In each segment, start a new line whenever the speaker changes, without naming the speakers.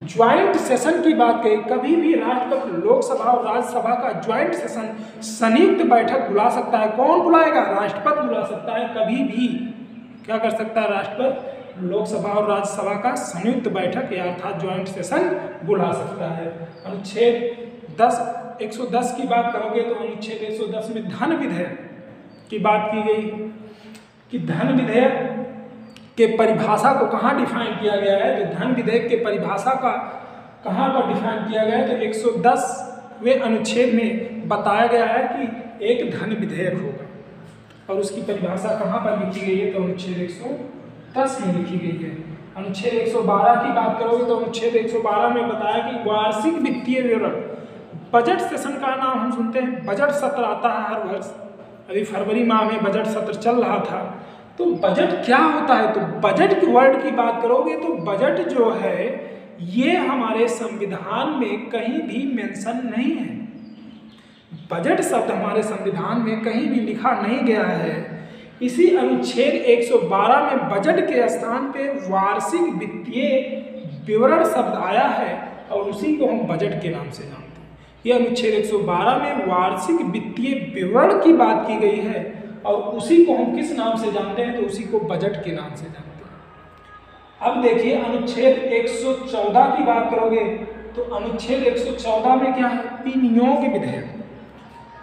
Joint session की बात कही, कभी भी राष्ट्रपति लोकसभा और राज्यसभा का ज्वाइंट सेशन संयुक्त बैठक बुला सकता है। कौन बुलाएगा? राष्ट्रपति बुला सकता है। कभी भी क्या कर सकता है? राष्ट्रपति लोकसभा और राज्यसभा का संयुक्त बैठक या अर्थात ज्वाइंट सेशन बुला सकता है। अनुच्छेद 110 की बात करोगे तो अनुच्छेद 110 में धन विधेयक की बात की गई कि धन विधेयक के परिभाषा को कहाँ डिफाइन किया गया है। तो धन विधेयक के परिभाषा का कहाँ पर डिफाइन किया गया है? तो 110वें अनुच्छेद में बताया गया है कि एक धन विधेयक होगा और उसकी परिभाषा कहाँ पर लिखी गई है? तो अनुच्छेद 110 में लिखी गई है। अनुच्छेद 112 की बात करोगे तो अनुच्छेद 112 में बताया कि वार्षिक वित्तीय विवरण, बजट सेशन का नाम हम सुनते हैं, बजट सत्र आता है हर वर्ष। अभी फरवरी माह में बजट सत्र चल रहा था। तो बजट क्या होता है? तो बजट की वर्ड की बात करोगे तो बजट जो है ये हमारे संविधान में कहीं भी मेंशन नहीं है। बजट शब्द हमारे संविधान में कहीं भी लिखा नहीं गया है। इसी अनुच्छेद 112 में बजट के स्थान पे वार्षिक वित्तीय विवरण शब्द आया है और उसी को हम बजट के नाम से जानते हैं। ये अनुच्छेद 112 में वार्षिक वित्तीय विवरण की बात की गई है और उसी को हम किस नाम से जानते हैं? तो उसी को बजट के नाम से जानते हैं। अब देखिए अनुच्छेद 114 की बात करोगे तो अनुच्छेद 114 में क्या है? विनियोग विधेयक।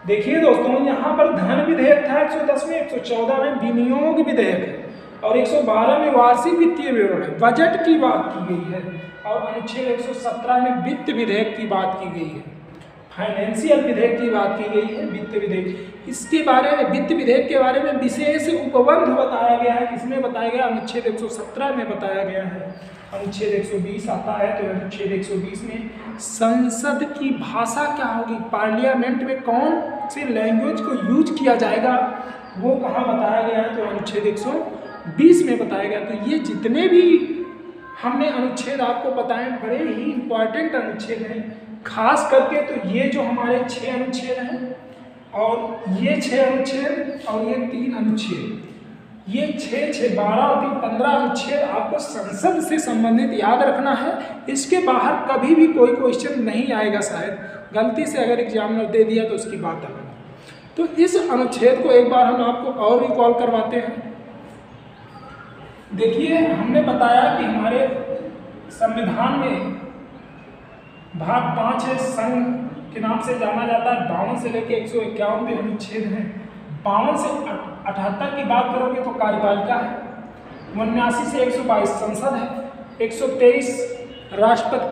देखिए दोस्तों, यहाँ पर धन विधेयक था 110 में, 114 में विनियोग विधेयक है और 112 में वार्षिक वित्तीय विवरण है, बजट की बात की गई है। और अनुच्छेद 117 में वित्त विधेयक की बात की गई है, फाइनेंशियल विधेयक की बात की गई है, वित्त विधेयक। इसके बारे में, वित्त विधेयक के बारे में विशेष उपबंध बताया गया है। किसमें बताया गया? अनुच्छेद 117 में बताया गया है। अनुच्छेद 120 आता है तो अनुच्छेद 120 में संसद की भाषा क्या होगी, पार्लियामेंट में कौन से लैंग्वेज को यूज किया जाएगा, वो कहाँ बताया गया है? तो अनुच्छेद 120 में बताया गया। तो ये जितने भी हमने अनुच्छेद आपको बताए बड़े ही इंपॉर्टेंट अनुच्छेद हैं। खास करके तो ये जो हमारे 6 अनुच्छेद हैं और ये 6 अनुच्छेद और ये 3 अनुच्छेद, ये 6, 12 और 3, 15 अनुच्छेद आपको संसद से संबंधित याद रखना है। इसके बाहर कभी भी कोई क्वेश्चन नहीं आएगा। शायद गलती से अगर एग्जामिनर दे दिया तो उसकी बात अलग है। तो इस अनुच्छेद को एक बार हम आपको और रिकॉल करवाते हैं। देखिए, हमने बताया कि हमारे संविधान में भाग 5 है, संघ के नाम से जाना जाता है। 52 से लेकर 151 पे अनुच्छेद हैं। 52 से 78 की बात करोगे तो कार्यपालिका है। 79 से 122 संसद है। 123 राष्ट्रपति